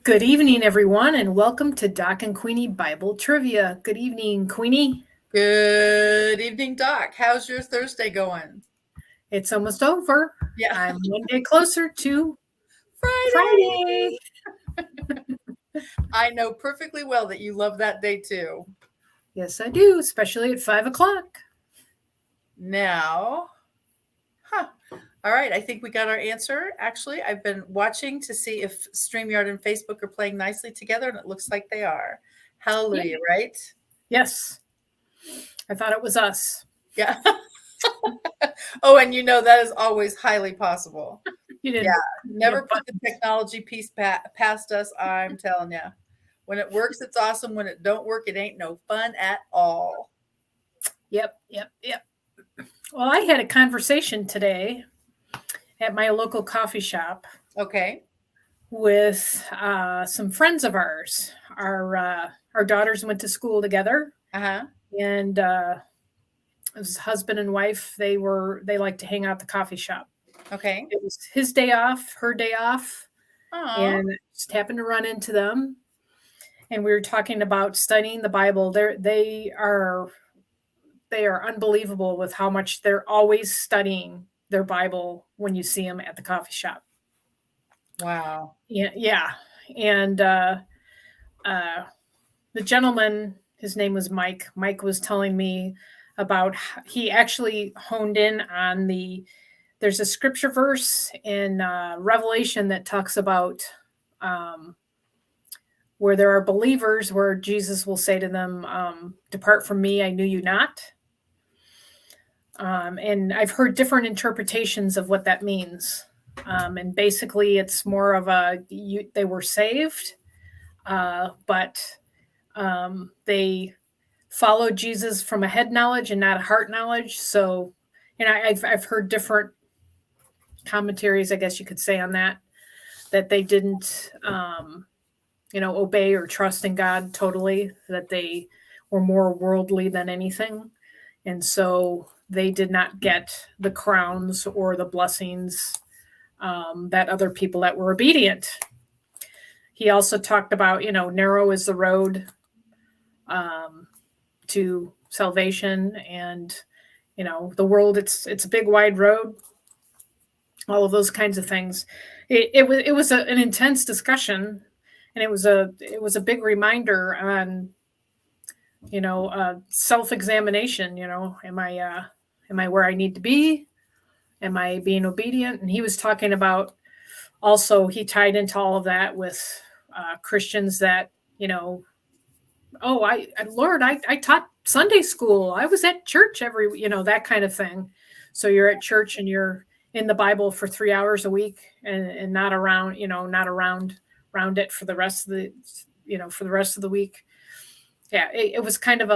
Good evening, everyone, and welcome to Doc and Queenie Bible Trivia. Good evening, Queenie. Good evening, Doc. How's your Thursday going? It's almost over. Yeah. I'm one day closer to Friday. Friday. I know perfectly well that you love that day too. Yes, I do, especially at 5 o'clock. Now, all right. I think we got our answer. Actually, I've been watching to see if StreamYard and Facebook are playing nicely together, and it looks like they are. Hallelujah, right? Yes, I thought it was us. Yeah. Oh, and that is always highly possible. You Yeah. didn't. Never put the technology piece past us. I'm telling you. When it works, it's awesome. When it don't work, it ain't no fun at all. Yep. Well, I had a conversation today at my local coffee shop Okay. with some friends of ours. Our daughters went to school together, Uh-huh. and it was husband and wife. They like to hang out at the coffee shop. Okay. It was his day off, her day off, Aw. and just happened to run into them. And we were talking about studying the Bible. They are unbelievable with how much they're always studying their Bible when you see them at the coffee shop. Wow. Yeah. And the gentleman, his name was Mike. Mike was telling me about he actually honed in on there's a scripture verse in Revelation that talks about where there are believers where Jesus will say to them, depart from me, I knew you not. And I've heard different interpretations of what that means. And basically it's more of they were saved, but they followed Jesus from a head knowledge and not a heart knowledge. So, and I've heard different commentaries, I guess you could say, on that they didn't, obey or trust in God totally, that they were more worldly than anything. And so they did not get the crowns or the blessings that other people that were obedient. He also talked about, narrow is the road to salvation, and the world, it's a big wide road, all of those kinds of things. It was an intense discussion, and it was a big reminder on self-examination. Am I where I need to be? Am I being obedient? And he was talking about, also he tied into all of that with Christians that Lord, I taught Sunday school. I was at church that kind of thing. So you're at church and you're in the Bible for 3 hours a week and not around it for the rest of the week. Yeah, it was kind of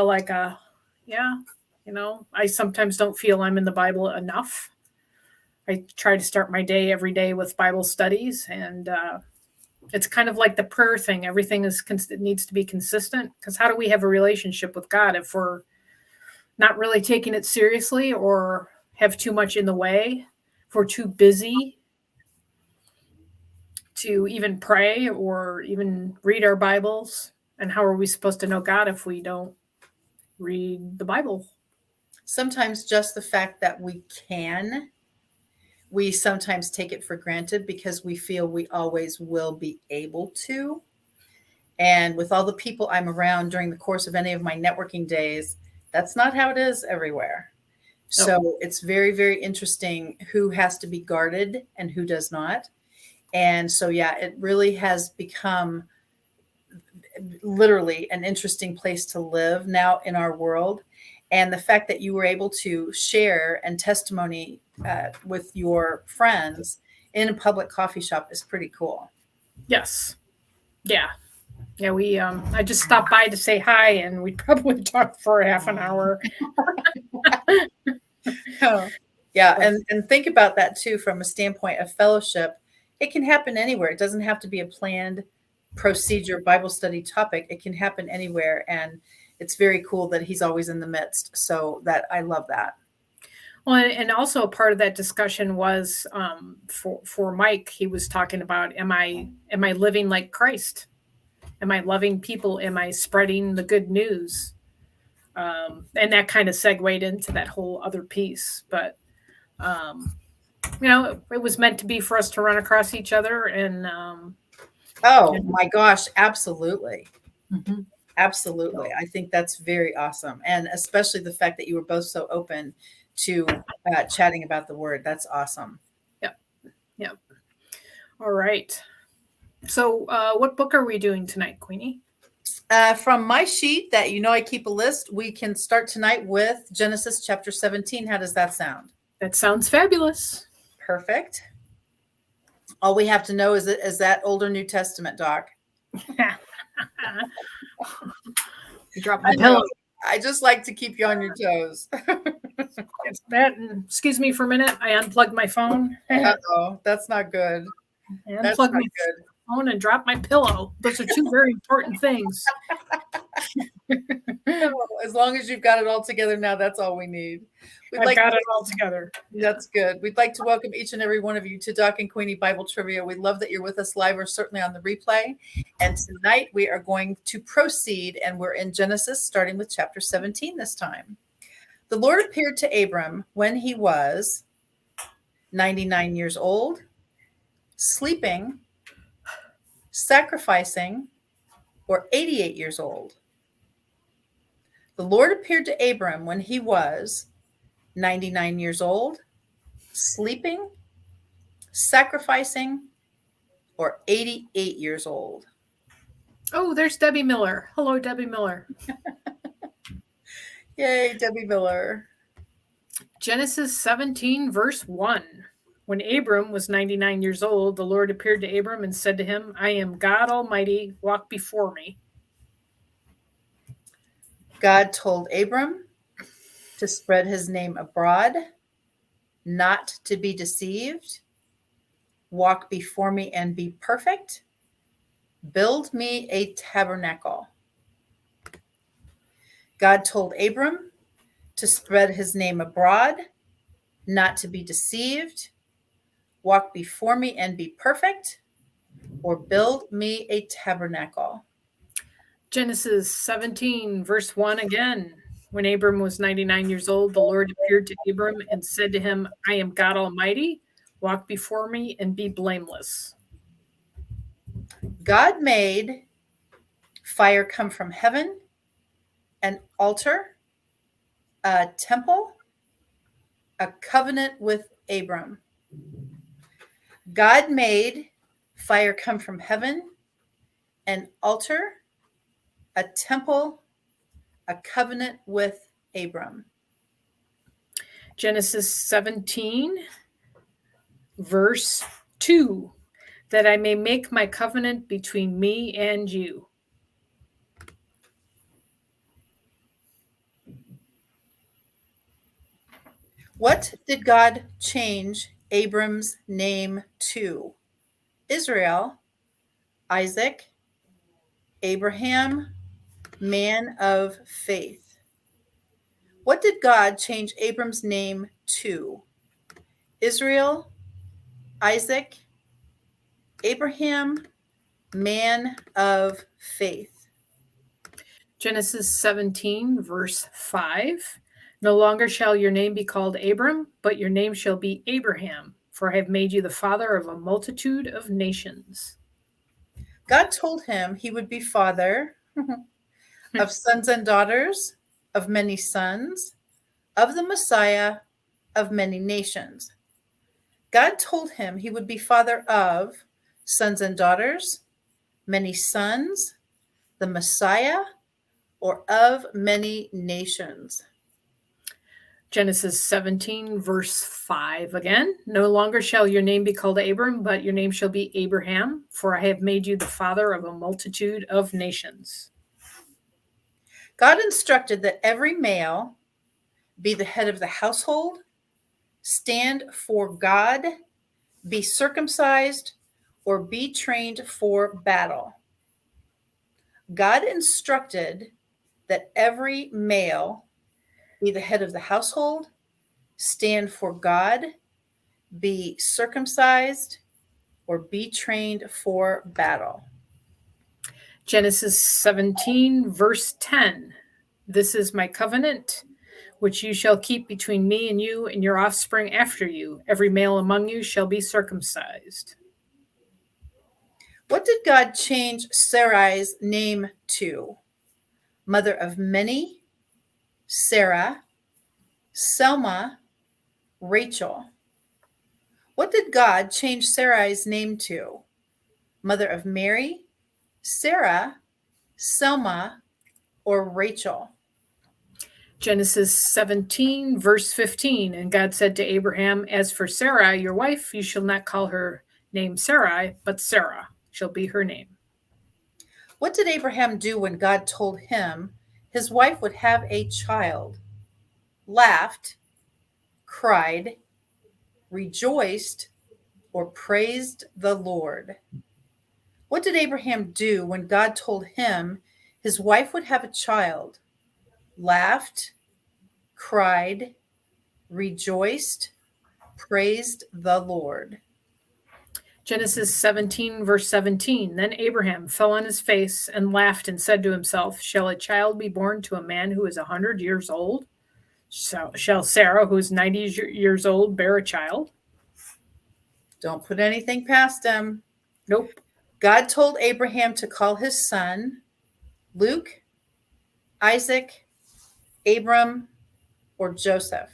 I sometimes don't feel I'm in the Bible enough. I try to start my day every day with Bible studies, and it's kind of like the prayer thing. Everything it needs to be consistent, because how do we have a relationship with God if we're not really taking it seriously or have too much in the way? If we're too busy to even pray or even read our Bibles, and how are we supposed to know God if we don't read the Bible? Sometimes just the fact that we sometimes take it for granted because we feel we always will be able to. And with all the people I'm around during the course of any of my networking days, that's not how it is everywhere. Nope. So it's very, very interesting who has to be guarded and who does not. And so, yeah, it really has become literally an interesting place to live now in our world. And the fact that you were able to share and testimony with your friends in a public coffee shop is pretty cool. Yes. Yeah. We I just stopped by to say hi, and we probably talked for half an hour. Yeah, and think about that too from a standpoint of fellowship. It can happen anywhere. It doesn't have to be a planned procedure Bible study topic. It can happen anywhere, and it's very cool that he's always in the midst. So that I love that. Well, and also a part of that discussion was for Mike. He was talking about, am I living like Christ? Am I loving people? Am I spreading the good news? And that kind of segued into that whole other piece. But it was meant to be for us to run across each other, and oh my gosh, absolutely. Mm-hmm. Absolutely. I think that's very awesome. And especially the fact that you were both so open to chatting about the word. That's awesome. Yep. All right. So what book are we doing tonight, Queenie? From my sheet that I keep a list, we can start tonight with Genesis chapter 17. How does that sound? That sounds fabulous. Perfect. All we have to know is that Old or New Testament, Doc. You dropped my pillow. I just like to keep you on your toes. Excuse me for a minute. I unplugged my phone. Uh-oh, that's not good. I unplugged my phone and dropped my pillow. Those are two very important things. As long as you've got it all together now, that's all we need. I've got it all together. That's good. We'd like to welcome each and every one of you to Doc and Queenie Bible Trivia. We love that you're with us live or certainly on the replay. And tonight we are going to proceed, and we're in Genesis, starting with chapter 17 this time. The Lord appeared to Abram when he was 99 years old, sleeping, sacrificing, or 88 years old. The Lord appeared to Abram when he was 99 years old, sleeping, sacrificing, or 88 years old. Oh, there's Debbie Miller. Hello, Debbie Miller. Yay, Debbie Miller. Genesis 17, verse 1. When Abram was 99 years old, the Lord appeared to Abram and said to him, I am God Almighty, walk before me. God told Abram to spread his name abroad, not to be deceived, walk before me and be perfect, build me a tabernacle. God told Abram to spread his name abroad, not to be deceived, walk before me and be perfect, or build me a tabernacle. Genesis 17, verse 1 again. When Abram was 99 years old, the Lord appeared to Abram and said to him, I am God Almighty, walk before me and be blameless. God made fire come from heaven, an altar, a temple, a covenant with Abram. God made fire come from heaven, an altar, a temple, a covenant with Abram. Genesis 17, verse 2, that I may make my covenant between me and you. What did God change Abram's name to? Israel, Isaac, Abraham, man of faith. What did God change Abram's name to? Israel, Isaac, Abraham, man of faith. Genesis 17, verse 5. No longer shall your name be called Abram, but your name shall be Abraham, for I have made you the father of a multitude of nations. God told him he would be father of sons and daughters, of many sons, of the Messiah, of many nations. God told him he would be father of sons and daughters, many sons, the Messiah, or of many nations. Genesis 17, verse 5 again. No longer shall your name be called Abram, but your name shall be Abraham, for I have made you the father of a multitude of nations. God instructed that every male be the head of the household, stand for God, be circumcised, or be trained for battle. God instructed that every male be the head of the household, stand for God, be circumcised, or be trained for battle? Genesis 17, verse 10. This is my covenant, which you shall keep between me and you and your offspring after you. Every male among you shall be circumcised. What did God change Sarai's name to? Mother of many, Sarah, Selma, Rachel. What did God change Sarai's name to? Mother of Mary, Sarah, Selma, or Rachel? Genesis 17, verse 15. And God said to Abraham, as for Sarai, your wife, you shall not call her name Sarai, but Sarah shall be her name. What did Abraham do when God told him his wife would have a child? Laughed, cried, rejoiced, or praised the Lord? What did Abraham do when God told him his wife would have a child? Laughed, cried, rejoiced, praised the Lord. Genesis 17, verse 17. Then Abraham fell on his face and laughed and said to himself, shall a child be born to a man who is 100 years old? Shall Sarah, who is 90 years old, bear a child? Don't put anything past him. Nope. God told Abraham to call his son Luke, Isaac, Abram, or Joseph.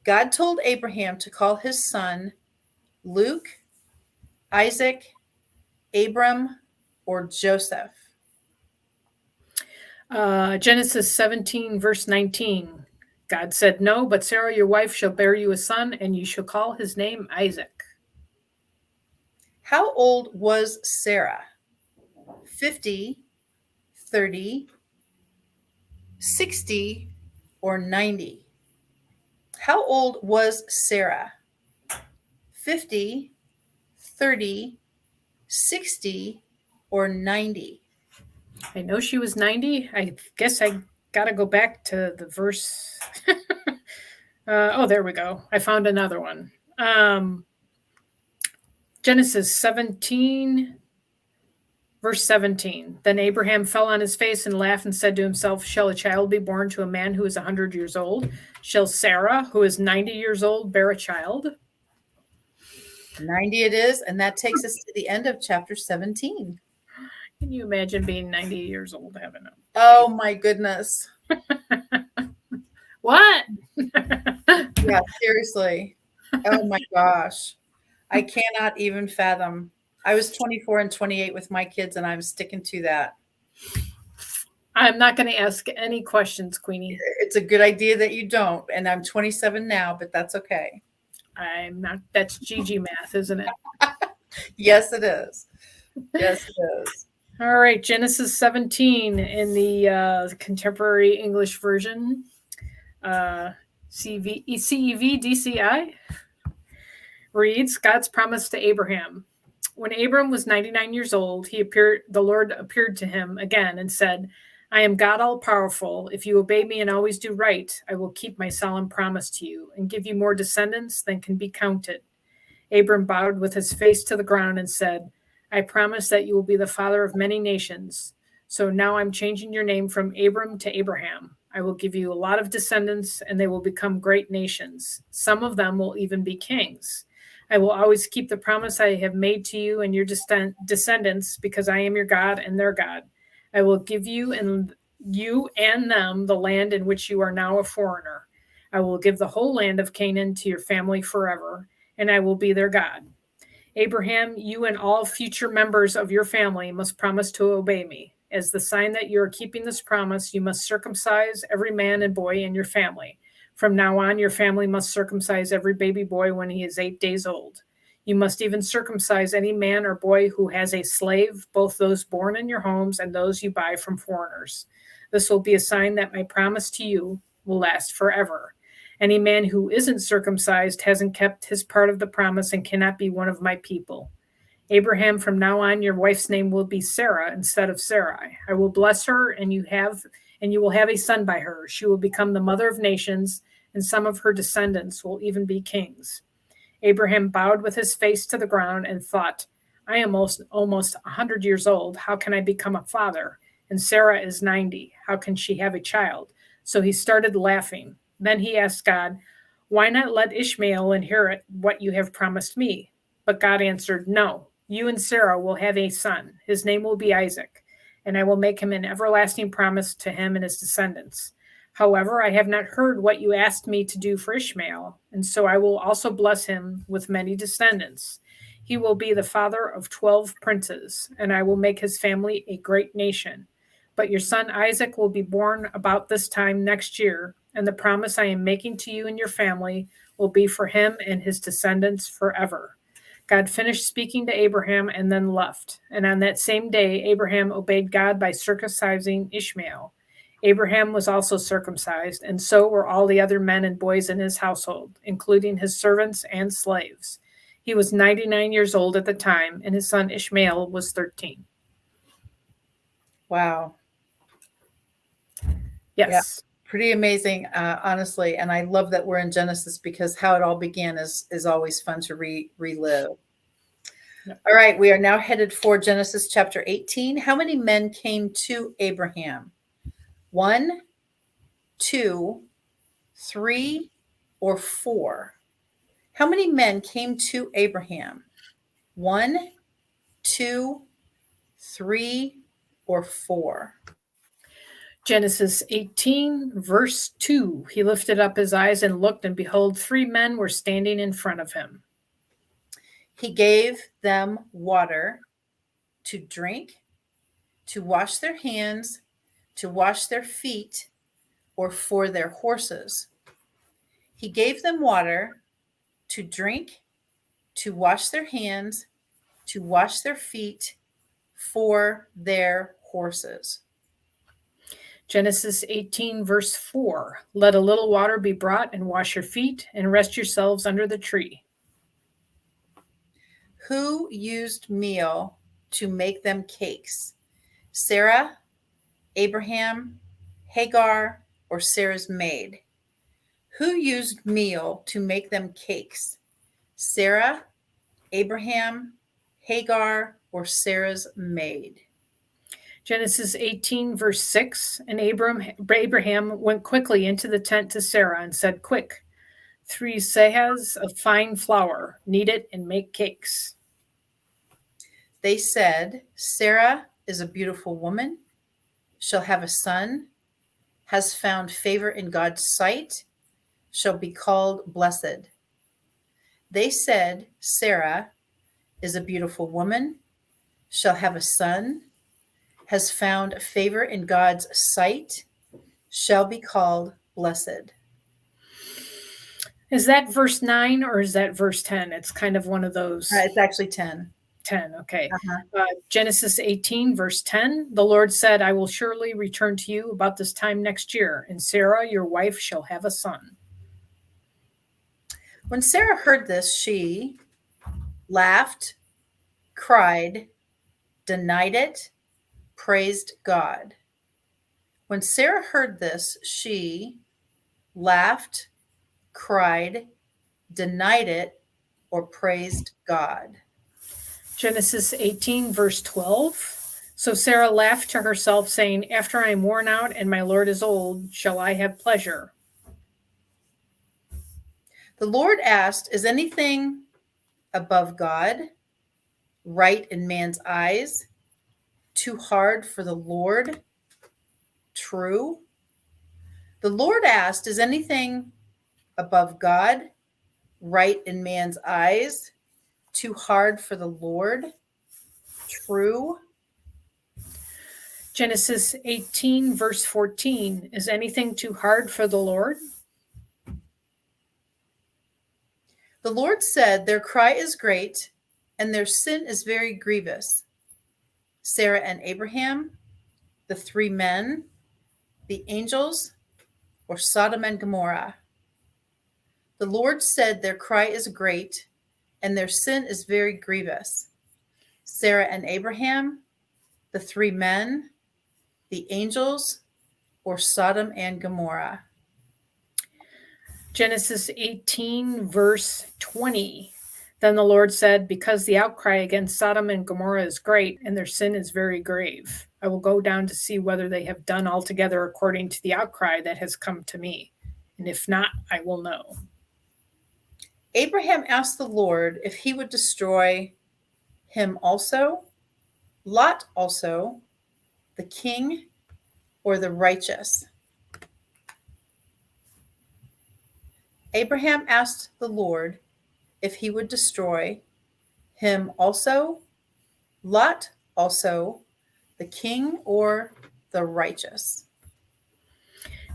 God told Abraham to call his son Luke, Isaac, Abram, or Joseph. Genesis 17, verse 19. God said, no, but Sarah, your wife, shall bear you a son, and you shall call his name Isaac. How old was Sarah? 50, 30, 60, or 90? How old was Sarah? 50, 30, 60, or 90? I know she was 90. I guess I got to go back to the verse. Oh, there we go. I found another one. Genesis 17, verse 17. Then Abraham fell on his face and laughed and said to himself, shall a child be born to a man who is 100 years old? Shall Sarah, who is 90 years old, bear a child? 90 it is, and that takes us to the end of chapter 17. Can you imagine being 90 years old having a... Oh my goodness. What? Yeah, seriously. Oh my gosh. I cannot even fathom. I was 24 and 28 with my kids, and I'm sticking to that. I'm not going to ask any questions, Queenie. It's a good idea that you don't, and I'm 27 now, but that's okay. I'm not. That's GG math, isn't it? Yes, it is. Yes, it is. All right, Genesis 17 in the contemporary English version, CEV DCI, reads, God's promise to Abraham. When Abram was 99 years old, the Lord appeared to him again and said, I am God all-powerful. If you obey me and always do right, I will keep my solemn promise to you and give you more descendants than can be counted. Abram bowed with his face to the ground and said, I promise that you will be the father of many nations. So now I'm changing your name from Abram to Abraham. I will give you a lot of descendants, and they will become great nations. Some of them will even be kings. I will always keep the promise I have made to you and your descendants, because I am your God and their God. I will give you and them the land in which you are now a foreigner. I will give the whole land of Canaan to your family forever, and I will be their God. Abraham, you and all future members of your family must promise to obey me. As the sign that you are keeping this promise, you must circumcise every man and boy in your family. From now on, your family must circumcise every baby boy when he is 8 days old. You must even circumcise any man or boy who has a slave, both those born in your homes and those you buy from foreigners. This will be a sign that my promise to you will last forever. Any man who isn't circumcised hasn't kept his part of the promise and cannot be one of my people. Abraham, from now on, your wife's name will be Sarah instead of Sarai. I will bless her, and you will have a son by her. She will become the mother of nations, and some of her descendants will even be kings. Abraham bowed with his face to the ground and thought, I am almost 100 years old. How can I become a father? And Sarah is 90. How can she have a child? So he started laughing. Then he asked God, why not let Ishmael inherit what you have promised me? But God answered, no, you and Sarah will have a son. His name will be Isaac, and I will make him an everlasting promise to him and his descendants. However, I have not heard what you asked me to do for Ishmael, and so I will also bless him with many descendants. He will be the father of 12 princes, and I will make his family a great nation. But your son Isaac will be born about this time next year, and the promise I am making to you and your family will be for him and his descendants forever. God finished speaking to Abraham and then left. And on that same day, Abraham obeyed God by circumcising Ishmael. Abraham was also circumcised, and so were all the other men and boys in his household, including his servants and slaves. He was 99 years old at the time, and his son Ishmael was 13. Wow. Yes. Yeah, pretty amazing, honestly. And I love that we're in Genesis because how it all began is always fun to relive. Yep. All right, we are now headed for Genesis chapter 18. How many men came to Abraham? 1, 2, 3, or 4? How many men came to Abraham? 1, 2, 3, or 4? Genesis 18, verse 2. He lifted up his eyes and looked, and behold, 3 men were standing in front of him. He gave them water to drink, to wash their hands, to wash their feet, or for their horses. He gave them water to drink, to wash their hands, to wash their feet, for their horses. Genesis 18, verse 4. Let a little water be brought, and wash your feet, and rest yourselves under the tree. Who used meal to make them cakes? Sarah, Abraham, Hagar, or Sarah's maid? Who used meal to make them cakes? Sarah, Abraham, Hagar, or Sarah's maid? Genesis 18, verse 6. And Abraham went quickly into the tent to Sarah and said, Quick, 3 seahs of fine flour, knead it and make cakes. They said, Sarah is a beautiful woman, shall have a son, has found favor in God's sight, shall be called blessed. They said, Sarah is a beautiful woman, shall have a son, has found favor in God's sight, shall be called blessed. Is that verse 9 or is that verse 10? It's kind of one of those. It's actually 10. 10, okay. Genesis 18, verse 10. The Lord said, I will surely return to you about this time next year, and Sarah, your wife, shall have a son. When Sarah heard this, she laughed, cried, denied it, praised God. When Sarah heard this, she laughed, cried, denied it, or praised God. Genesis 18, verse 12. So Sarah laughed to herself, saying, After I am worn out and my Lord is old, shall I have pleasure? The Lord asked, Is anything above God right in man's eyes? Too hard for the Lord? True. The Lord asked, Is anything above God right in man's eyes? Too hard for the Lord? True. Genesis 18, verse 14. Is anything too hard for the Lord? The Lord said, Their cry is great, and their sin is very grievous. Sarah and Abraham, the 3 men, the angels, or Sodom and Gomorrah. The Lord said, Their cry is great, and their sin is very grievous. Sarah and Abraham, the 3 men, the angels, or Sodom and Gomorrah. Genesis 18, verse 20. Then the Lord said, because the outcry against Sodom and Gomorrah is great, and their sin is very grave, I will go down to see whether they have done altogether according to the outcry that has come to me. And if not, I will know. Abraham asked the Lord if he would destroy him also, Lot also, the king, or the righteous. Abraham asked the Lord if he would destroy him also, Lot also, the king, or the righteous.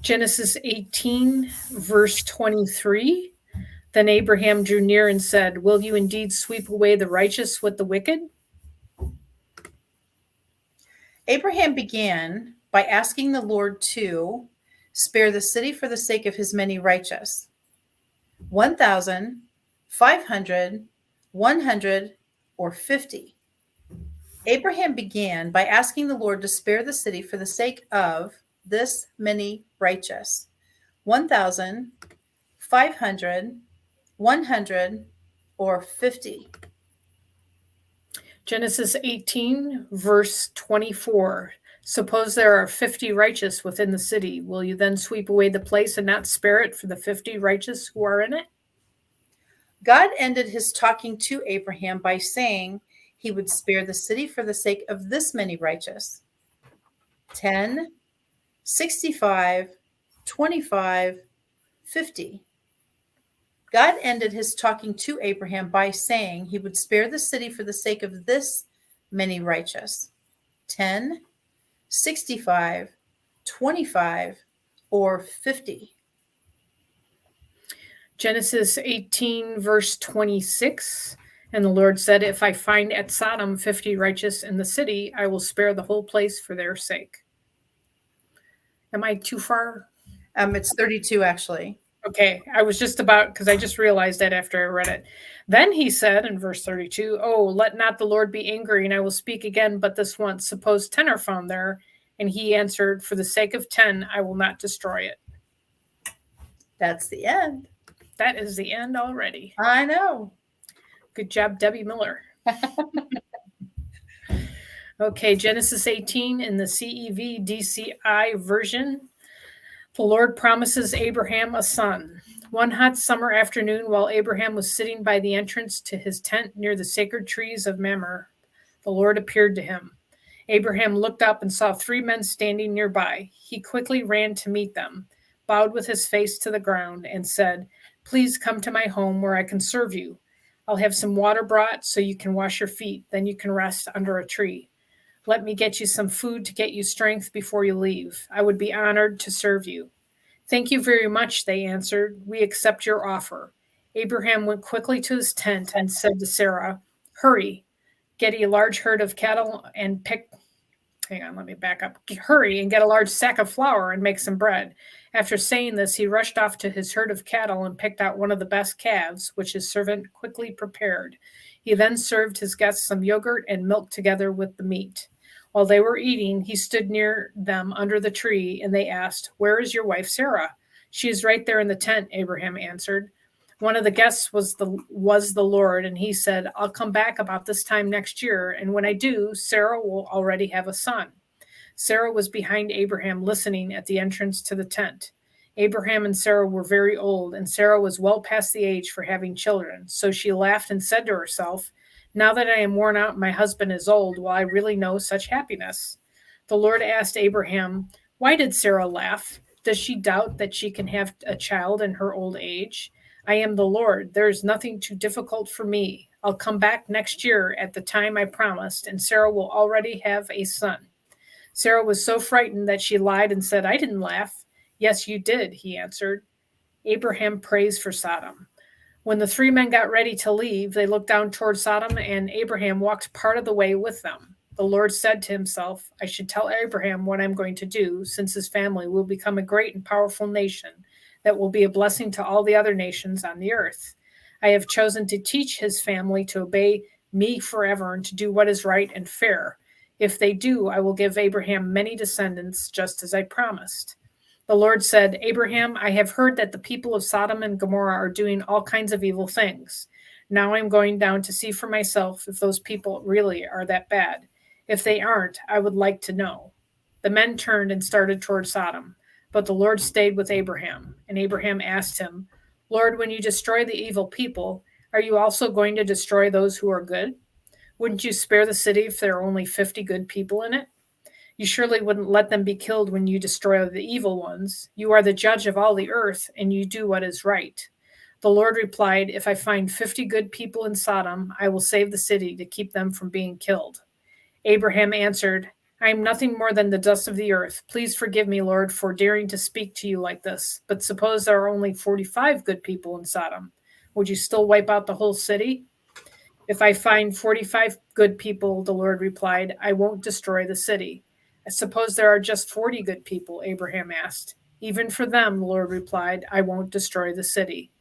Genesis 18, verse 23. Then Abraham drew near and said, will you indeed sweep away the righteous with the wicked? Abraham began by asking the Lord to spare the city for the sake of his many righteous. 1,000, 500, 100, or 50. Abraham began by asking the Lord to spare the city for the sake of this many righteous. 1,000, 500, 100, or 50. Genesis 18, verse 24. Suppose there are 50 righteous within the city. Will you then sweep away the place and not spare it for the 50 righteous who are in it? God ended his talking to Abraham by saying he would spare the city for the sake of this many righteous. 10, 65, 25, 50. God ended his talking to Abraham by saying he would spare the city for the sake of this many righteous. 10, 65, 25, or 50. Genesis 18, verse 26. And the Lord said, if I find at Sodom 50 righteous in the city, I will spare the whole place for their sake. Am I too far? It's 32, actually. Okay, I was just about, because I just realized that after I read it. Then he said in verse 32, oh, let not the Lord be angry, and I will speak again but this once. Suppose 10 are found there. And he answered, for the sake of 10, I will not destroy it. That's the end. That is the end already. I know. Good job, Debbie Miller. Okay, Genesis 18 in the CEV DCI version. The Lord promises Abraham a son. One hot summer afternoon, while Abraham was sitting by the entrance to his tent near the sacred trees of Mamre, the Lord appeared to him. Abraham looked up and saw 3 men standing nearby. He quickly ran to meet them, bowed with his face to the ground, and said, please come to my home where I can serve you. I'll have some water brought so you can wash your feet. Then you can rest under a tree. Let me get you some food to get you strength before you leave. I would be honored to serve you. Thank you very much, they answered. We accept your offer. Abraham went quickly to his tent and said to Sarah, hurry, get a large herd of cattle and Hurry and get a large sack of flour and make some bread. After saying this, he rushed off to his herd of cattle and picked out one of the best calves, which his servant quickly prepared. He then served his guests some yogurt and milk together with the meat. While they were eating, he stood near them under the tree, and they asked, where is your wife Sarah? She is right there in the tent, Abraham answered. One of the guests was the Lord, and he said, I'll come back about this time next year, and when I do, Sarah will already have a son. Sarah was behind Abraham, listening at the entrance to the tent. Abraham and Sarah were very old, and Sarah was well past the age for having children. So she laughed and said to herself, now that I am worn out and my husband is old, will I really know such happiness? The Lord asked Abraham, why did Sarah laugh? Does she doubt that she can have a child in her old age? I am the Lord. There is nothing too difficult for me. I'll come back next year at the time I promised, and Sarah will already have a son. Sarah was so frightened that she lied and said, I didn't laugh. Yes, you did, he answered. Abraham prays for Sodom. When the 3 men got ready to leave, they looked down toward Sodom, and Abraham walked part of the way with them. The Lord said to himself, I should tell Abraham what I'm going to do, since his family will become a great and powerful nation that will be a blessing to all the other nations on the earth. I have chosen to teach his family to obey me forever and to do what is right and fair. If they do, I will give Abraham many descendants, just as I promised. The Lord said, Abraham, I have heard that the people of Sodom and Gomorrah are doing all kinds of evil things. Now I'm going down to see for myself if those people really are that bad. If they aren't, I would like to know. The men turned and started toward Sodom, but the Lord stayed with Abraham. And Abraham asked him, Lord, when you destroy the evil people, are you also going to destroy those who are good? Wouldn't you spare the city if there are only 50 good people in it? You surely wouldn't let them be killed when you destroy the evil ones. You are the judge of all the earth, and you do what is right. The Lord replied, If I find 50 good people in Sodom, I will save the city to keep them from being killed. Abraham answered, I am nothing more than the dust of the earth. Please forgive me, Lord, for daring to speak to you like this. But suppose there are only 45 good people in Sodom. Would you still wipe out the whole city? If I find 45 good people, the Lord replied, I won't destroy the city. I suppose there are just 40 good people, Abraham asked. Even for them, the Lord replied, I won't destroy the city.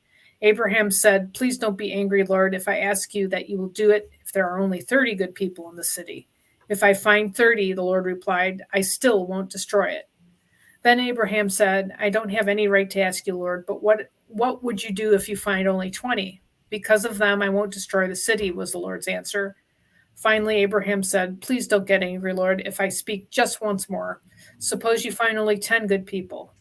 Abraham said, Please don't be angry, Lord, if I ask you that you will do it if there are only 30 good people in the city. If I find 30, the Lord replied, I still won't destroy it. Then Abraham said, I don't have any right to ask you, Lord, but what would you do if you find only 20? Because of them, I won't destroy the city, was the Lord's answer. Finally, Abraham said, Please don't get angry, Lord, if I speak just once more. Suppose you find only 10 good people.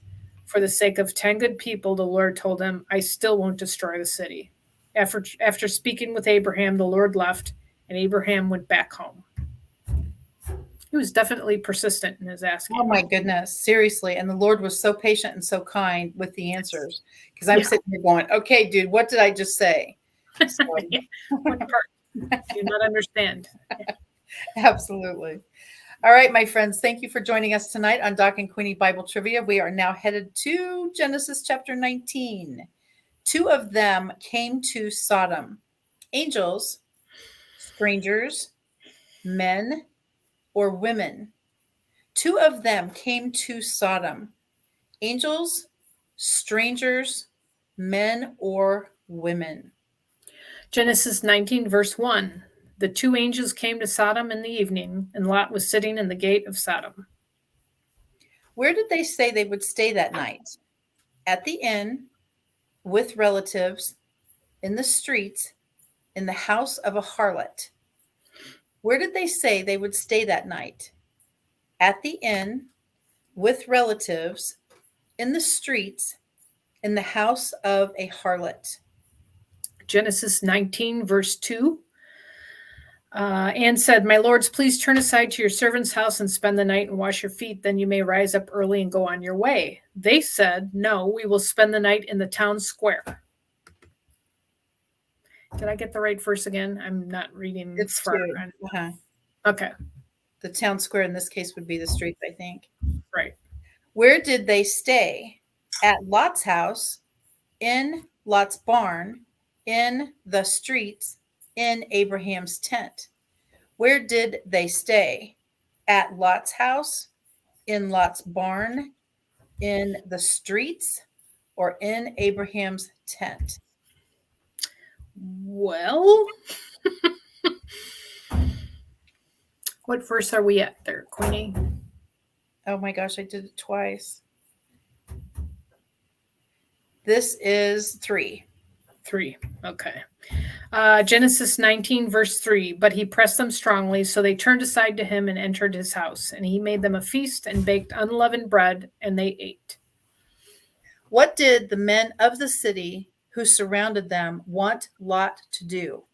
For the sake of 10 good people, the Lord told him, I still won't destroy the city. After speaking with Abraham, the Lord left, and Abraham went back home. He was definitely persistent in his asking. Oh my goodness, seriously. And the Lord was so patient and so kind with the answers. Because I'm sitting here going, okay, dude, what did I just say? So, What part do you not understand? absolutely. All right, my friends, thank you for joining us tonight on Doc and Queenie Bible Trivia. We are now headed to Genesis chapter 19. Two of them came to Sodom. Angels, strangers, men, or women. Two of them came to Sodom. Angels, strangers, men, or women. Genesis 19, verse 1. The two angels came to Sodom in the evening, and Lot was sitting in the gate of Sodom. Where did they say they would stay that night? At the inn, with relatives, in the streets, in the house of a harlot. Where did they say they would stay that night? At the inn, with relatives, in the streets, in the house of a harlot. Genesis 19, verse 2. Anne said, My lords, please turn aside to your servant's house and spend the night and wash your feet. Then you may rise up early and go on your way. They said, No, we will spend the night in the town square. Did I get the right verse again? I'm not reading. It's far. two. Okay. The town square in this case would be the streets, I think. Right. Where did they stay? At Lot's house, in Lot's barn, in the streets, in Abraham's tent. Where did they stay? At Lot's house, in Lot's barn, in the streets, or in Abraham's tent? Well, what verse are we at there, Queenie? Oh my gosh, I did it twice. This is 3. 3. Okay. Genesis 19, verse 3. But he pressed them strongly, so they turned aside to him and entered his house. And he made them a feast and baked unleavened bread, and they ate. What did the men of the city who surrounded them want Lot to do?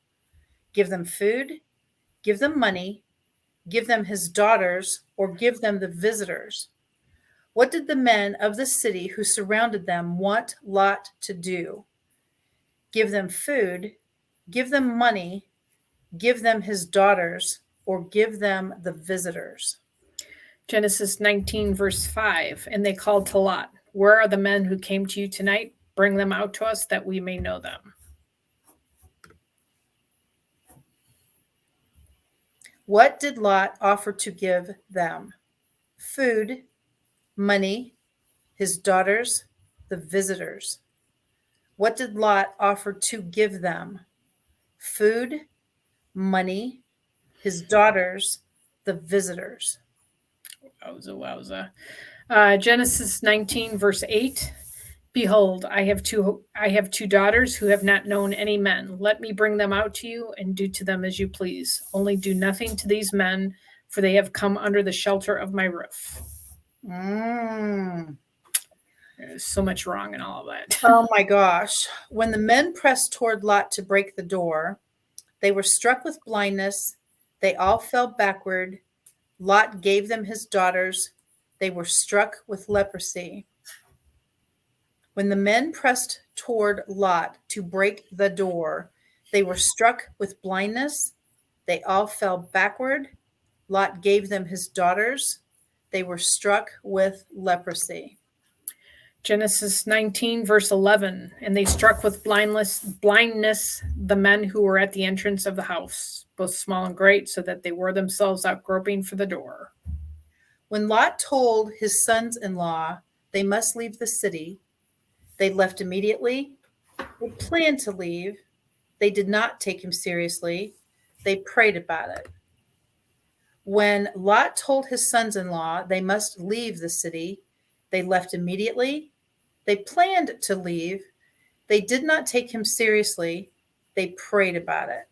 Give them food, give them money, give them his daughters, or give them the visitors? What did the men of the city who surrounded them want Lot to do? Give them food, give them money, give them his daughters, or give them the visitors? Genesis 19, verse 5. And they called to Lot, Where are the men who came to you tonight? Bring them out to us that we may know them. What did Lot offer to give them? Food, money, his daughters, the visitors. What did Lot offer to give them? Food, money, his daughters, the visitors. Wowza, wowza. Genesis 19, verse 8. Behold, I have two daughters who have not known any men. Let me bring them out to you and do to them as you please. Only do nothing to these men, for they have come under the shelter of my roof. There's so much wrong in all of that. Oh my gosh. When the men pressed toward Lot to break the door, they were struck with blindness. They all fell backward. Lot gave them his daughters. They were struck with leprosy. When the men pressed toward Lot to break the door, they were struck with blindness. They all fell backward. Lot gave them his daughters. They were struck with leprosy. Genesis 19, verse 11. And they struck with blindness the men who were at the entrance of the house, both small and great, so that they wore themselves out groping for the door. When Lot told his sons-in-law they must leave the city, they left immediately. They planned to leave. They did not take him seriously. They prayed about it. When Lot told his sons-in-law they must leave the city, they left immediately. They planned to leave. They did not take him seriously. They prayed about it.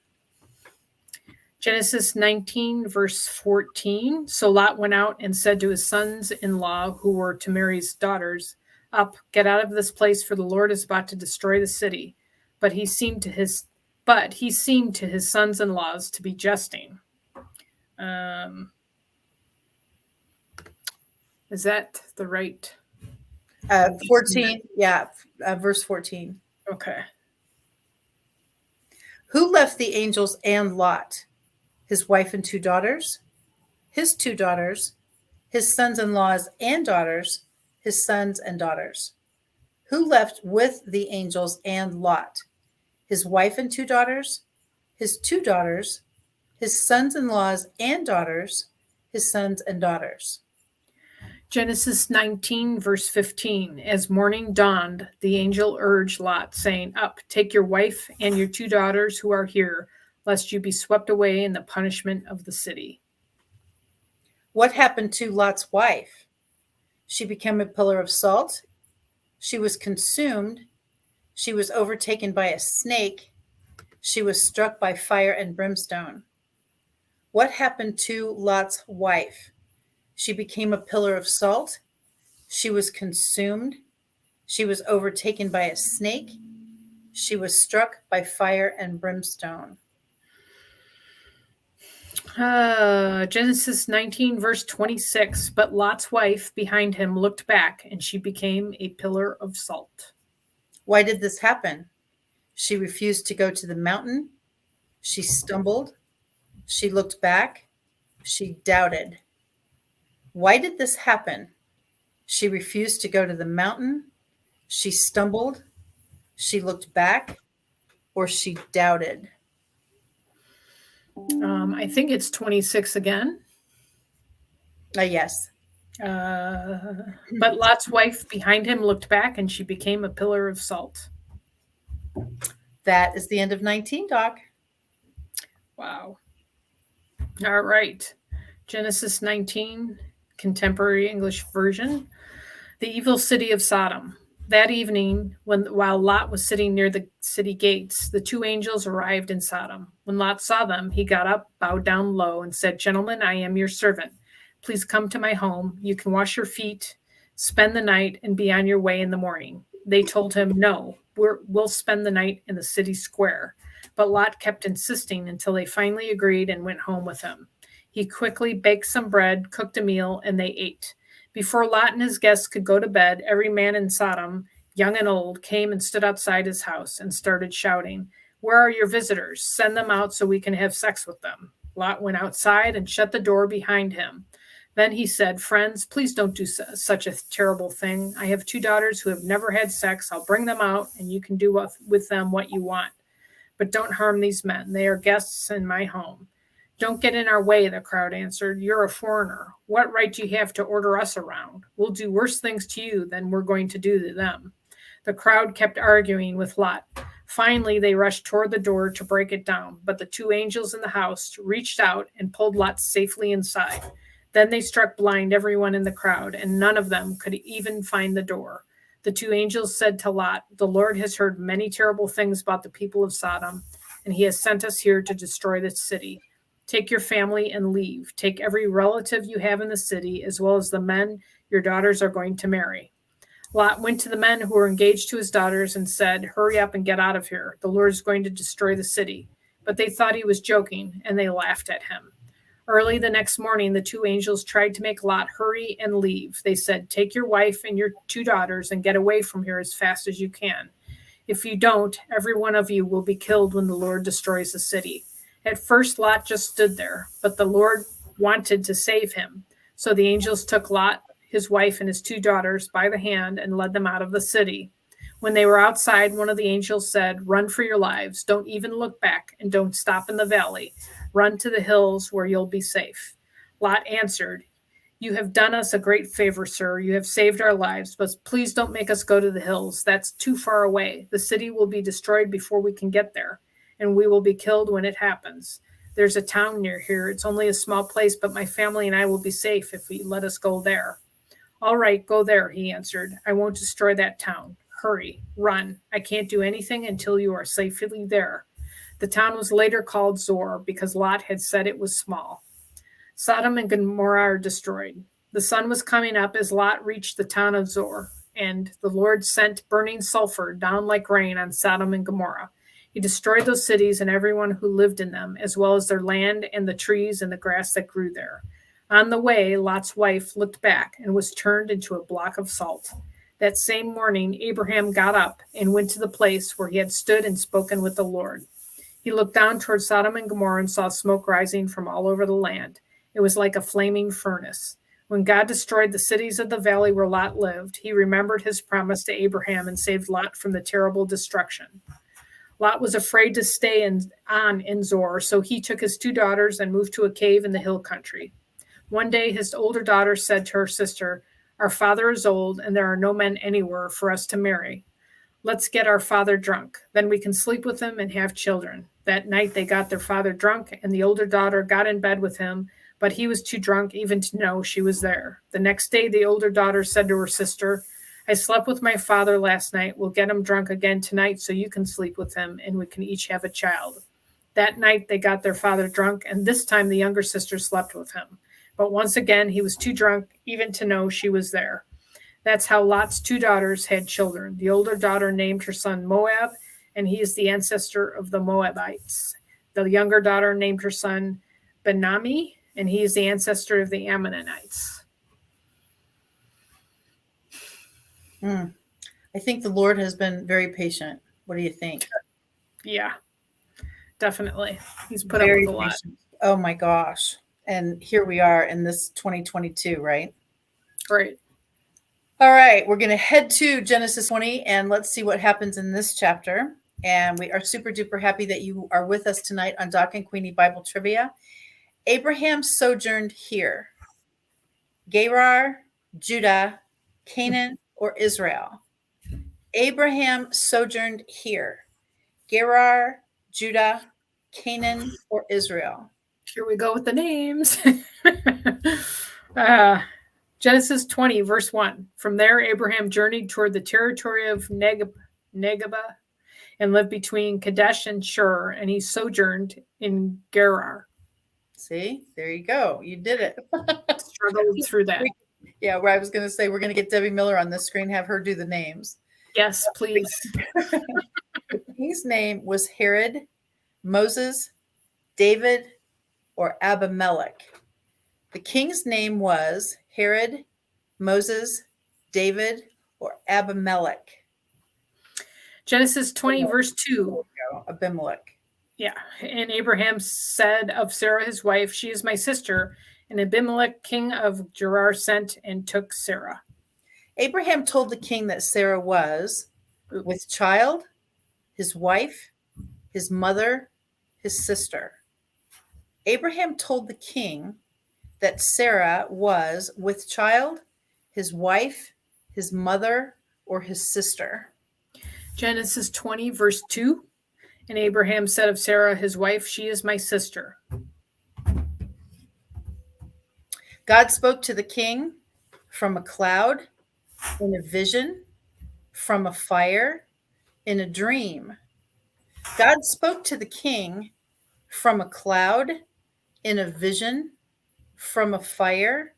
Genesis 19, verse 14. So Lot went out and said to his sons-in-law, who were to marry his daughters, Up, get out of this place, for the Lord is about to destroy the city. But he seemed to his sons-in-laws to be jesting. Is that the right? 14, verse 14. Okay. Who left the angels and Lot? His wife and 2 daughters, his 2 daughters, his sons-in-laws and daughters, his sons and daughters. Who left with the angels and Lot? His wife and 2 daughters, his 2 daughters, his sons-in-laws and daughters, his sons and daughters. Genesis 19, verse 15. As morning dawned, the angel urged Lot, saying, Up, take your wife and your 2 daughters who are here, lest you be swept away in the punishment of the city. What happened to Lot's wife? She became a pillar of salt. She was consumed. She was overtaken by a snake. She was struck by fire and brimstone. What happened to Lot's wife? She became a pillar of salt. She was consumed. She was overtaken by a snake. She was struck by fire and brimstone. Genesis 19, verse 26. But Lot's wife behind him looked back, and she became a pillar of salt. Why did this happen? She refused to go to the mountain. She stumbled. She looked back. She doubted. Why did this happen? She refused to go to the mountain. She stumbled. She looked back, or she doubted. I think it's 26 again. Yes. But Lot's wife behind him looked back, and she became a pillar of salt. That is the end of 19, Doc. Wow. All right. Genesis 19, Contemporary English Version. The evil city of Sodom. That evening, while Lot was sitting near the city gates, the 2 angels arrived in Sodom. When Lot saw them, he got up, bowed down low, and said, Gentlemen, I am your servant. Please come to my home. You can wash your feet, spend the night, and be on your way in the morning. They told him, No, we'll spend the night in the city square. But Lot kept insisting until they finally agreed and went home with him. He quickly baked some bread, cooked a meal, and they ate. Before Lot and his guests could go to bed, every man in Sodom, young and old, came and stood outside his house and started shouting, Where are your visitors? Send them out so we can have sex with them. Lot went outside and shut the door behind him. Then he said, Friends, please don't do such a terrible thing. I have 2 daughters who have never had sex. I'll bring them out, and you can do with them what you want. But don't harm these men. They are guests in my home. Don't get in our way, the crowd answered. You're a foreigner. What right do you have to order us around? We'll do worse things to you than we're going to do to them. The crowd kept arguing with Lot. Finally, they rushed toward the door to break it down, but the 2 angels in the house reached out and pulled Lot safely inside. Then they struck blind everyone in the crowd, and none of them could even find the door. The two angels said to Lot, "The Lord has heard many terrible things about the people of Sodom, and he has sent us here to destroy the city. Take your family and leave. Take every relative you have in the city, as well as the men your daughters are going to marry." Lot went to the men who were engaged to his daughters and said, "Hurry up and get out of here. The Lord is going to destroy the city." But they thought he was joking, and they laughed at him. Early the next morning, the two angels tried to make Lot hurry and leave. They said, "Take your wife and your two daughters and get away from here as fast as you can. If you don't, every one of you will be killed when the Lord destroys the city." At first, Lot just stood there, but the Lord wanted to save him. So the angels took Lot, his wife, and his two daughters by the hand and led them out of the city. When they were outside, one of the angels said, "Run for your lives. Don't even look back, and don't stop in the valley. Run to the hills where you'll be safe." Lot answered, "You have done us a great favor, sir. You have saved our lives, but please don't make us go to the hills. That's too far away. The city will be destroyed before we can get there, and we will be killed when it happens. There's a town near here. It's only a small place, but my family and I will be safe if you let us go there." "All right, go there," he answered. "I won't destroy that town. Hurry, run. I can't do anything until you are safely there." The town was later called Zor because Lot had said it was small. Sodom and Gomorrah are destroyed. The sun was coming up as Lot reached the town of Zor, and the Lord sent burning sulfur down like rain on Sodom and Gomorrah. He destroyed those cities and everyone who lived in them, as well as their land and the trees and the grass that grew there. On the way, Lot's wife looked back and was turned into a block of salt. That same morning, Abraham got up and went to the place where he had stood and spoken with the Lord. He looked down toward Sodom and Gomorrah and saw smoke rising from all over the land. It was like a flaming furnace. When God destroyed the cities of the valley where Lot lived, he remembered his promise to Abraham and saved Lot from the terrible destruction. Lot was afraid to stay in Zor, so he took his two daughters and moved to a cave in the hill country. One day, his older daughter said to her sister, "Our father is old, and there are no men anywhere for us to marry. Let's get our father drunk. Then we can sleep with him and have children." That night, they got their father drunk, and the older daughter got in bed with him, but he was too drunk even to know she was there. The next day, the older daughter said to her sister, "I slept with my father last night. We'll get him drunk again tonight so you can sleep with him, and we can each have a child." That night, they got their father drunk, and this time the younger sister slept with him. But once again, he was too drunk even to know she was there. That's how Lot's two daughters had children. The older daughter named her son Moab, and he is the ancestor of the Moabites. The younger daughter named her son Benami, and he is the ancestor of the Ammonites. I think the Lord has been very patient. What do you think? Yeah, definitely. He's put up with a lot. Oh my gosh. And here we are in this 2022, right? Right. All right, we're going to head to Genesis 20 and let's see what happens in this chapter. And we are super duper happy that you are with us tonight on Doc and Queenie Bible Trivia. Abraham sojourned here. Gerar, Judah, Canaan, or Israel? Abraham sojourned here. Gerar, Judah, Canaan, or Israel? Here we go with the names. Genesis 20, verse 1. From there, Abraham journeyed toward the territory of Negeba and lived between Kadesh and Shur, and he sojourned in Gerar. See, there you go. You did it. Struggled through that. Yeah, where I was going to say, we're going to get Debbie Miller on this screen, have her do the names. Yes, please. The king's name was Herod, Moses, David, or Abimelech. The king's name was Herod, Moses, David, or Abimelech. Genesis 20, verse 2. Abimelech. Yeah. And Abraham said of Sarah, his wife, "She is my sister." And Abimelech, king of Gerar, sent and took Sarah. Abraham told the king that Sarah was with child, his wife, his mother, his sister. Abraham told the king that Sarah was with child, his wife, his mother, or his sister. Genesis 20, verse 2. And Abraham said of Sarah, his wife, "She is my sister." God spoke to the king from a cloud, in a vision, from a fire, in a dream. God spoke to the king from a cloud, in a vision, from a fire,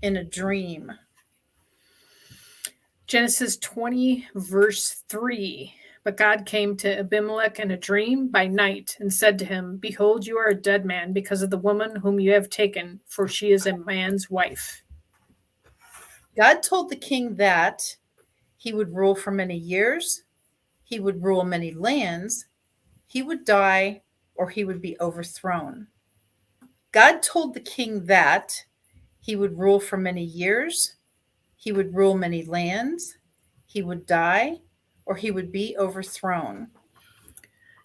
in a dream. Genesis 20, verse 3. But God came to Abimelech in a dream by night and said to him, Behold, you are a dead man because of the woman whom you have taken, for she is a man's wife. God told the king that he would rule for many years, he would rule many lands, he would die, or he would be overthrown. God told the king that he would rule for many years, he would rule many lands, he would die, or he would be overthrown.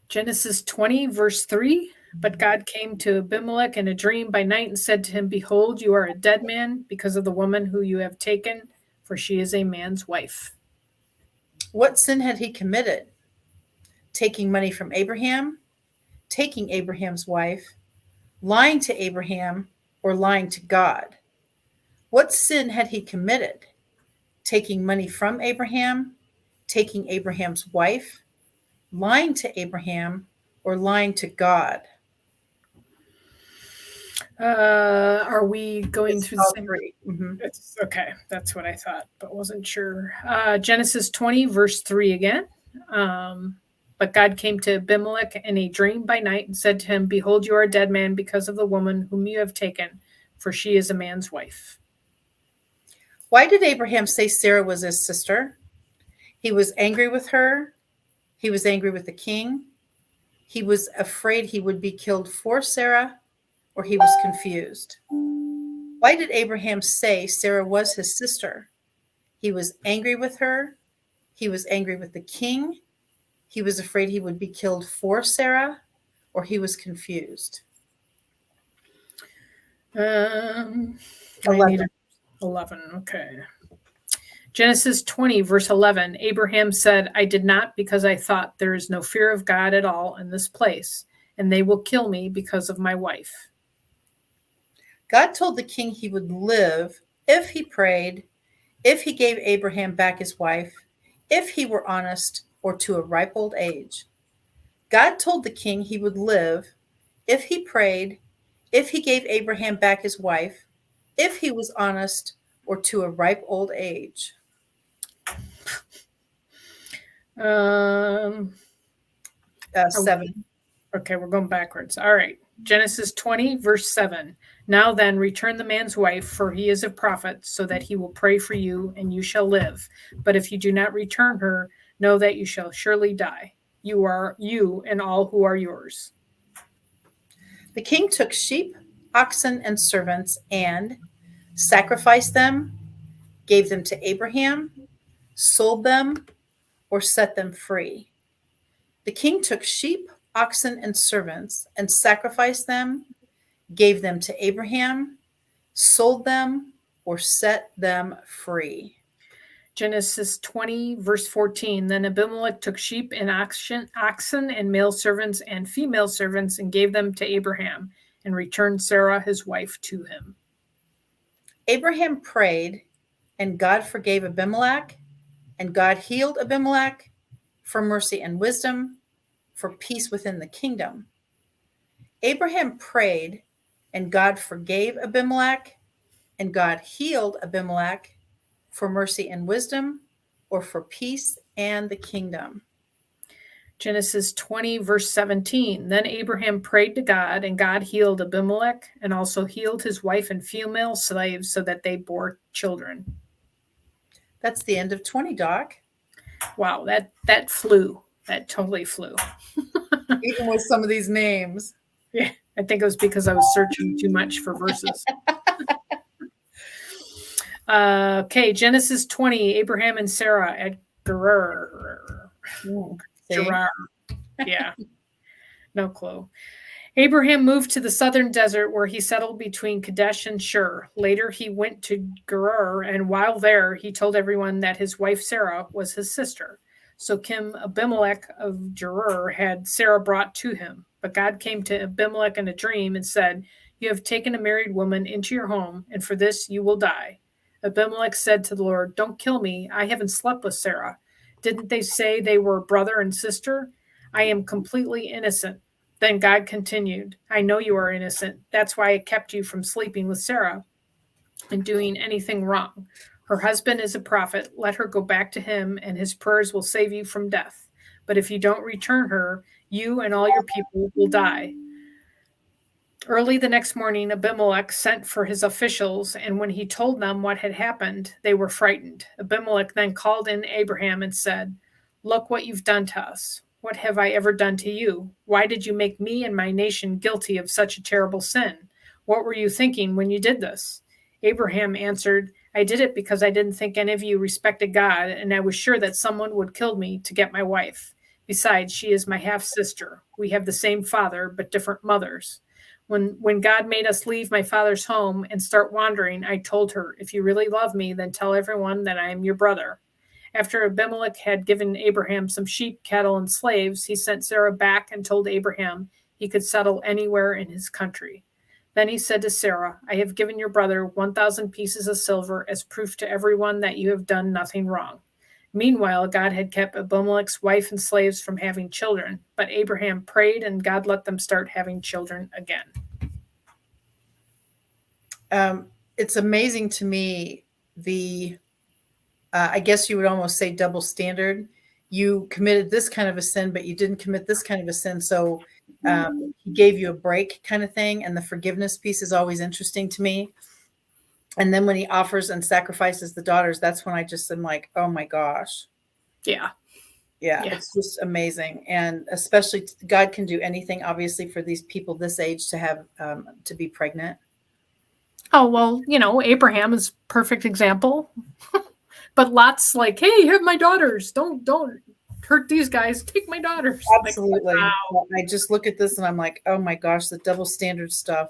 Genesis 20, verse 3. But God came to Abimelech in a dream by night and said to him, Behold, you are a dead man because of the woman who you have taken, for she is a man's wife. What sin had he committed? Taking money from Abraham, taking Abraham's wife, lying to Abraham, or lying to God? What sin had he committed? Taking money from Abraham, taking Abraham's wife, lying to Abraham, or lying to God? Are we going through the same? Three. Mm-hmm. It's okay. That's what I thought, but wasn't sure. Genesis 20, verse 3 again. But God came to Abimelech in a dream by night and said to him, Behold, you are a dead man because of the woman whom you have taken, for she is a man's wife. Why did Abraham say Sarah was his sister? He was angry with her. He was angry with the king. He was afraid he would be killed for Sarah, or he was confused. Why did Abraham say Sarah was his sister? He was angry with her. He was angry with the king. He was afraid he would be killed for Sarah, or he was confused. 11. 11. Okay. Genesis 20, verse 11. Abraham said, I did not because I thought there is no fear of God at all in this place, and they will kill me because of my wife. God told the king he would live if he prayed, if he gave Abraham back his wife, if he were honest, or to a ripe old age. God told the king he would live if he prayed, if he gave Abraham back his wife, if he was honest, or to a ripe old age. 7. Okay, we're going backwards. All right. Genesis 20, verse 7. Now then, return the man's wife, for he is a prophet, so that he will pray for you, and you shall live. But if you do not return her, know that you shall surely die. You and all who are yours. The king took sheep, oxen, and servants, and sacrificed them, gave them to Abraham, sold them, or set them free. The king took sheep, oxen, and servants, and sacrificed them, gave them to Abraham, sold them, or set them free. Genesis 20, verse 14. Then Abimelech took sheep and oxen and male servants and female servants and gave them to Abraham and returned Sarah, his wife, to him. Abraham prayed, and God forgave Abimelech, and God healed Abimelech for mercy and wisdom, for peace within the kingdom. Abraham prayed, and God forgave Abimelech, and God healed Abimelech for mercy and wisdom, or for peace and the kingdom. Genesis 20, verse 17. Then Abraham prayed to God, and God healed Abimelech, and also healed his wife and female slaves so that they bore children. That's the end of 20, Doc. Wow, that flew. That totally flew. Even with some of these names. Yeah, I think it was because I was searching too much for verses. Okay, Genesis 20, Abraham and Sarah at Gerar. Gerar. Yeah, no clue. Abraham moved to the southern desert where he settled between Kadesh and Shur. Later, he went to Gerar, and while there, he told everyone that his wife Sarah was his sister. So King Abimelech of Gerar had Sarah brought to him. But God came to Abimelech in a dream and said, You have taken a married woman into your home, and for this you will die." Abimelech said to the Lord, "Don't kill me. I haven't slept with Sarah. Didn't they say they were brother and sister? I am completely innocent." Then God continued, "I know you are innocent. That's why I kept you from sleeping with Sarah and doing anything wrong. Her husband is a prophet. Let her go back to him, and his prayers will save you from death. But if you don't return her, you and all your people will die." Early the next morning, Abimelech sent for his officials, and when he told them what had happened, they were frightened. Abimelech then called in Abraham and said, "Look what you've done to us. What have I ever done to you? Why did you make me and my nation guilty of such a terrible sin? What were you thinking when you did this?" Abraham answered, "I did it because I didn't think any of you respected God, and I was sure that someone would kill me to get my wife. Besides, she is my half sister. We have the same father, but different mothers. When God made us leave my father's home and start wandering, I told her, 'If you really love me, then tell everyone that I am your brother.'" After Abimelech had given Abraham some sheep, cattle, and slaves, he sent Sarah back and told Abraham he could settle anywhere in his country. Then he said to Sarah, "I have given your brother 1,000 pieces of silver as proof to everyone that you have done nothing wrong." Meanwhile, God had kept Abimelech's wife and slaves from having children, but Abraham prayed and God let them start having children again. It's amazing to me I guess you would almost say double standard. You committed this kind of a sin, but you didn't commit this kind of a sin. So he gave you a break kind of thing. And the forgiveness piece is always interesting to me. And then when he offers and sacrifices the daughters, that's when I just am like, oh my gosh. Yeah. Yeah, it's just amazing. And especially God can do anything, obviously, for these people this age to have to be pregnant. Oh, well, Abraham is perfect example. But Lot's like, "Hey, you have my daughters. Don't hurt these guys. Take my daughters." Absolutely. Like, wow. I just look at this and I'm like, oh my gosh, the double standard stuff.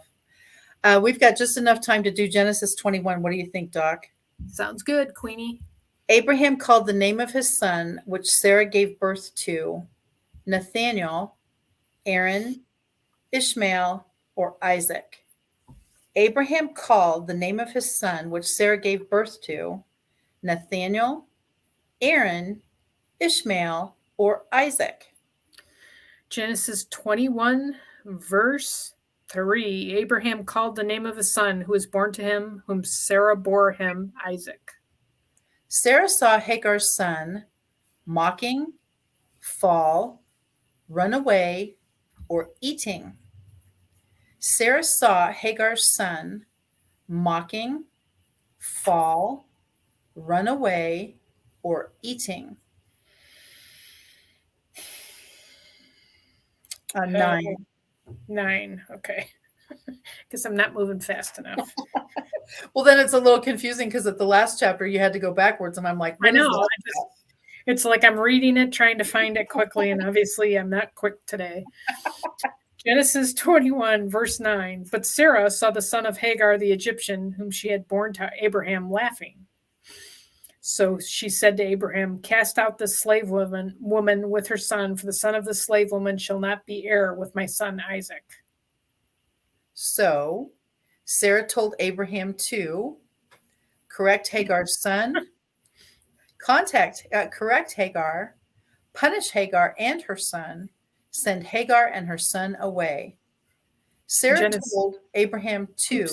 We've got just enough time to do Genesis 21. What do you think, Doc? Sounds good, Queenie. Abraham called the name of his son, which Sarah gave birth to, Nathaniel, Aaron, Ishmael, or Isaac. Abraham called the name of his son, which Sarah gave birth to, Nathaniel, Aaron, Ishmael, or Isaac. Genesis 21, verse 3. Abraham called the name of his son who was born to him, whom Sarah bore him, Isaac. Sarah saw Hagar's son mocking, fall, run away, or eating. Sarah saw Hagar's son mocking, fall, run away, or eating. 9. 9. Okay. Guess I'm not moving fast enough. Well, then it's a little confusing because at the last chapter you had to go backwards, and I'm like, I know. It's like I'm reading it, trying to find it quickly, and obviously I'm not quick today. Genesis 21, verse 9. But Sarah saw the son of Hagar the Egyptian, whom she had borne to Abraham, laughing. So she said to Abraham, "Cast out the slave woman with her son, for the son of the slave woman shall not be heir with my son Isaac." So Sarah told Abraham to correct Hagar's son, correct Hagar, punish Hagar and her son, send Hagar and her son away. Sarah told Abraham to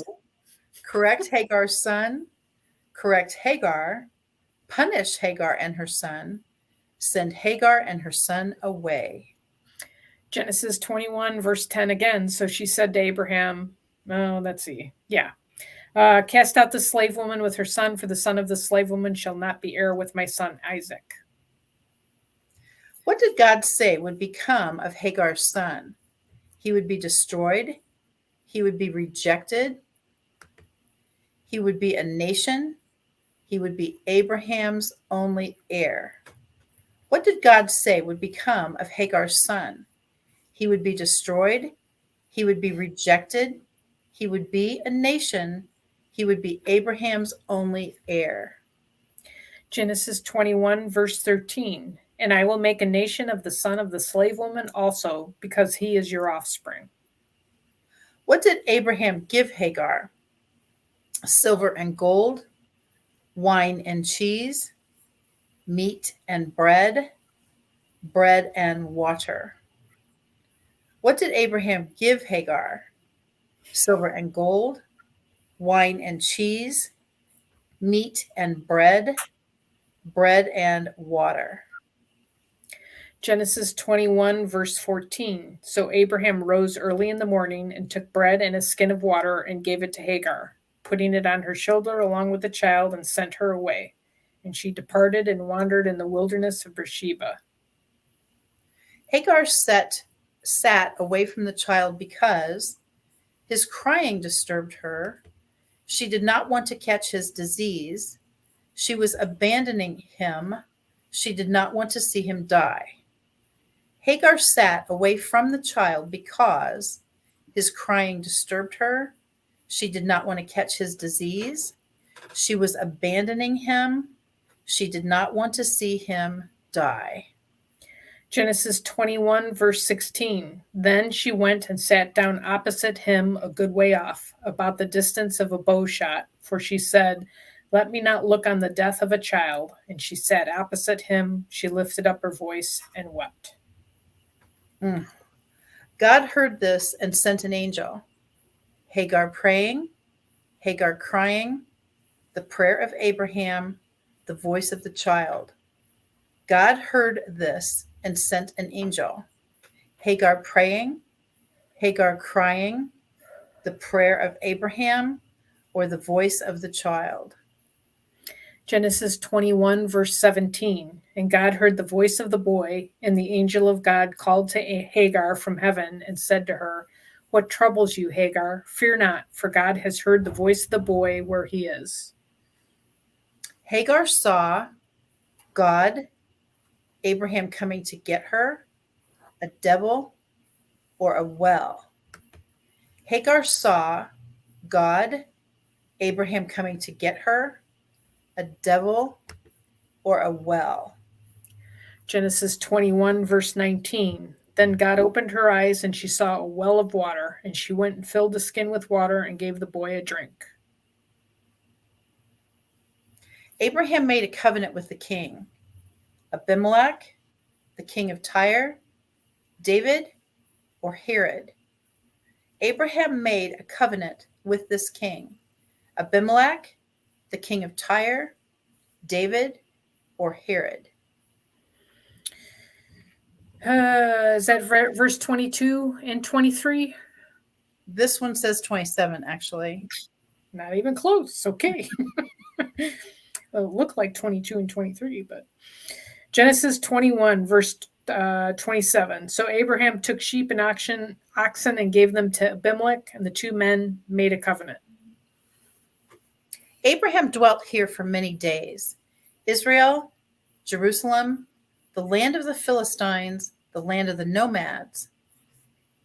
correct Hagar's son, correct Hagar, punish Hagar and her son, send Hagar and her son away. Genesis 21, verse 10 again. So she said to Abraham, let's see. Yeah. Cast out the slave woman with her son, for the son of the slave woman shall not be heir with my son Isaac. What did God say would become of Hagar's son? He would be destroyed. He would be rejected. He would be a nation. He would be Abraham's only heir. What did God say would become of Hagar's son? He would be destroyed. He would be rejected. He would be a nation. He would be Abraham's only heir. Genesis 21, verse 13. And I will make a nation of the son of the slave woman also, because he is your offspring. What did Abraham give Hagar? Silver and gold, wine and cheese, meat and bread, bread and water. What did Abraham give Hagar? Silver and gold, wine and cheese, meat and bread, bread and water. Genesis 21, verse 14. So Abraham rose early in the morning and took bread and a skin of water and gave it to Hagar, putting it on her shoulder along with the child, and sent her away. And she departed and wandered in the wilderness of Beersheba. Hagar sat away from the child because his crying disturbed her. She did not want to catch his disease. She was abandoning him. She did not want to see him die. Hagar sat away from the child because his crying disturbed her. She did not want to catch his disease. She was abandoning him. She did not want to see him die. Genesis 21, verse 16. Then she went and sat down opposite him a good way off, about the distance of a bow shot, for she said, "Let me not look on the death of a child." And she sat opposite him. She lifted up her voice and wept. God heard this and sent an angel. Hagar praying, Hagar crying, the prayer of Abraham, the voice of the child. God heard this and sent an angel. Hagar praying, Hagar crying, the prayer of Abraham, or the voice of the child. Genesis 21, verse 17. And God heard the voice of the boy, and the angel of God called to Hagar from heaven and said to her, "What troubles you, Hagar? Fear not, for God has heard the voice of the boy where he is." Hagar saw God, Abraham coming to get her, a devil, or a well. Hagar saw God, Abraham coming to get her, a devil, or a well. Genesis 21, verse 19. Then God opened her eyes, and she saw a well of water, and she went and filled the skin with water and gave the boy a drink. Abraham made a covenant with the king. Abimelech, the king of Tyre, David, or Herod. Abraham made a covenant with this king. Abimelech, the king of Tyre, David, or Herod. Is that verse 22 and 23? This one says 27, actually. Not even close. Okay. Well, it looked like 22 and 23, but Genesis 21, verse 27. So Abraham took sheep and oxen and gave them to Abimelech, and the two men made a covenant. Abraham dwelt here for many days. Israel, Jerusalem, the land of the Philistines, the land of the nomads.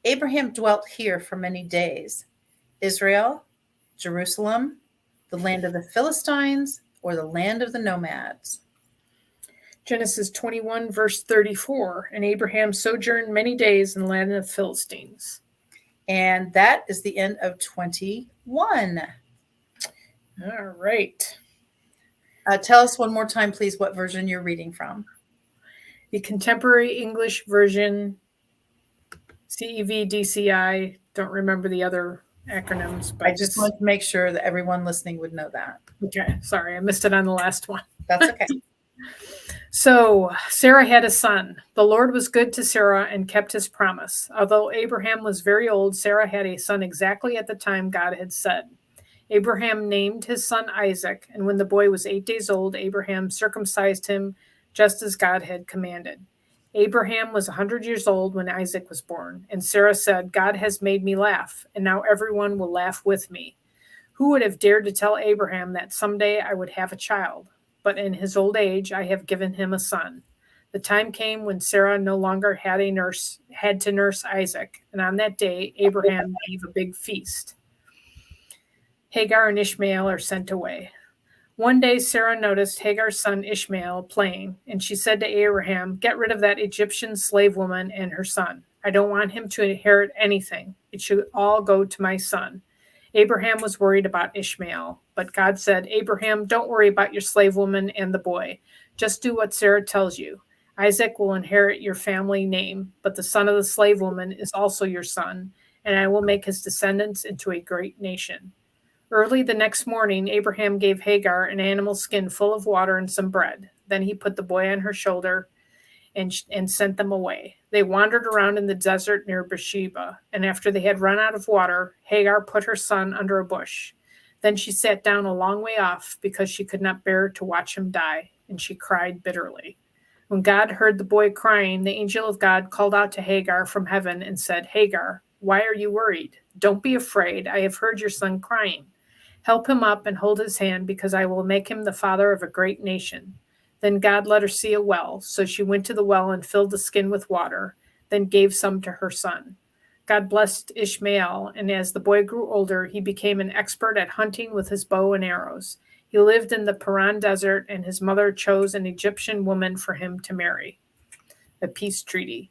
Abraham dwelt here for many days. Israel, Jerusalem, the land of the Philistines, or the land of the nomads. Genesis 21, verse 34. And Abraham sojourned many days in the land of the Philistines. And that is the end of 21. All right. Tell us one more time, please, what version you're reading from. The Contemporary English Version, CEV, DCI. Don't remember the other acronyms. But I just wanted to make sure that everyone listening would know that. Okay, sorry, I missed it on the last one. That's okay. So Sarah had a son. The Lord was good to Sarah and kept his promise. Although Abraham was very old, Sarah had a son exactly at the time God had said. Abraham named his son Isaac, and when the boy was 8 days old, Abraham circumcised him just as God had commanded. Abraham was 100 years old when Isaac was born, and Sarah said, "God has made me laugh, and now everyone will laugh with me." Who would have dared to tell Abraham that someday I would have a child? But in his old age, I have given him a son. The time came when Sarah no longer had to nurse Isaac, and on that day, Abraham gave a big feast. Hagar and Ishmael are sent away. One day, Sarah noticed Hagar's son Ishmael playing, and she said to Abraham, "Get rid of that Egyptian slave woman and her son. I don't want him to inherit anything. It should all go to my son. Abraham was worried about Ishmael, but God said, Abraham, don't worry about your slave woman and the boy. Just do what Sarah tells you. Isaac will inherit your family name, but the son of the slave woman is also your son, and I will make his descendants into a great nation. Early the next morning, Abraham gave Hagar an animal skin full of water and some bread. Then he put the boy on her shoulder and sent them away. They wandered around in the desert near Beersheba, and after they had run out of water, Hagar put her son under a bush. Then she sat down a long way off because she could not bear to watch him die, and she cried bitterly. When God heard the boy crying, the angel of God called out to Hagar from heaven and said, Hagar, why are you worried? Don't be afraid. I have heard your son crying. Help him up and hold his hand, because I will make him the father of a great nation. Then God let her see a well, so she went to the well and filled the skin with water, then gave some to her son. God blessed Ishmael, and as the boy grew older, he became an expert at hunting with his bow and arrows. He lived in the Paran desert, and his mother chose an Egyptian woman for him to marry. A peace treaty.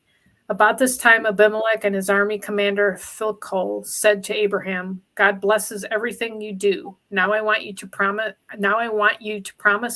About this time, Abimelech and his army commander Phicol said to Abraham, God blesses everything you do. Now I want you to promise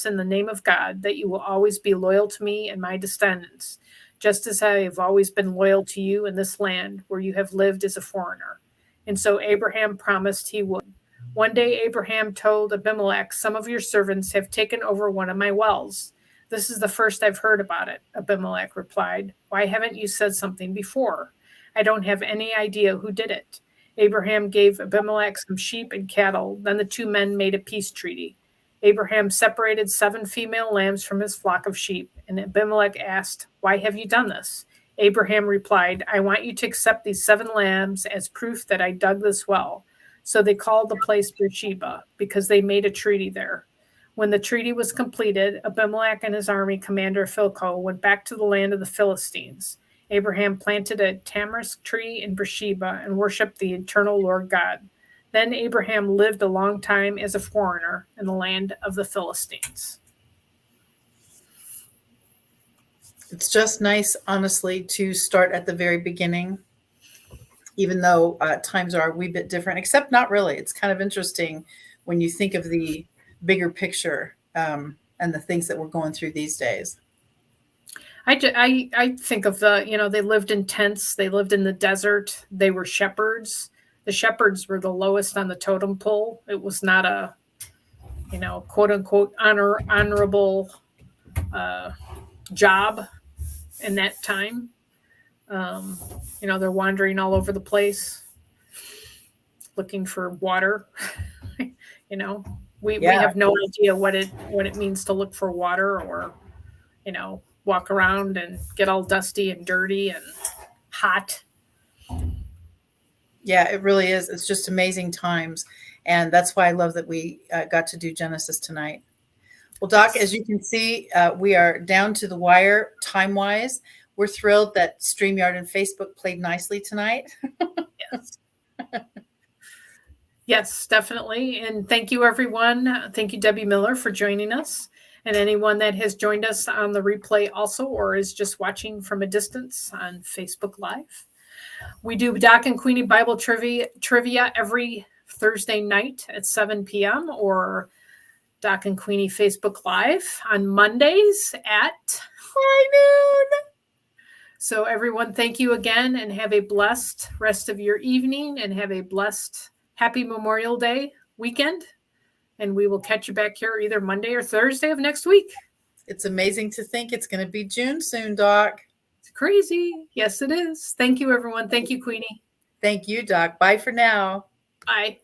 in the name of God that you will always be loyal to me and my descendants, just as I have always been loyal to you in this land where you have lived as a foreigner. And so Abraham promised he would. One day Abraham told Abimelech, some of your servants have taken over one of my wells. This is the first I've heard about it, Abimelech replied. Why haven't you said something before? I don't have any idea who did it. Abraham gave Abimelech some sheep and cattle. Then the two men made a peace treaty. Abraham separated 7 female lambs from his flock of sheep, and Abimelech asked, Why have you done this? Abraham replied, I want you to accept these 7 lambs as proof that I dug this well. So they called the place Beersheba, because they made a treaty there. When the treaty was completed, Abimelech and his army commander Phicol went back to the land of the Philistines. Abraham planted a tamarisk tree in Beersheba and worshipped the eternal Lord God. Then Abraham lived a long time as a foreigner in the land of the Philistines. It's just nice, honestly, to start at the very beginning, even though times are a wee bit different, except not really. It's kind of interesting when you think of the bigger picture and the things that we're going through these days. I think of they lived in tents. They lived in the desert. They were shepherds. The shepherds were the lowest on the totem pole. It was not a, quote unquote honorable job in that time. They're wandering all over the place looking for water. We have no idea what it means to look for water, or walk around and get all dusty and dirty and hot. Yeah, it really is. It's just amazing times, and that's why I love that we got to do Genesis tonight. Well, Doc, as you can see, we are down to the wire time-wise. We're thrilled that StreamYard and Facebook played nicely tonight. Yes. Yes, definitely. And thank you, everyone. Thank you, Debbie Miller, for joining us. And anyone that has joined us on the replay also, or is just watching from a distance on Facebook Live. We do Doc and Queenie Bible trivia every Thursday night at 7 p.m. or Doc and Queenie Facebook Live on Mondays at high noon. So everyone, thank you again, and have a blessed rest of your evening, and have a blessed Happy Memorial Day weekend. And we will catch you back here either Monday or Thursday of next week. It's amazing to think it's going to be June soon, Doc. It's crazy. Yes, it is. Thank you, everyone. Thank you, Queenie. Thank you, Doc. Bye for now. Bye.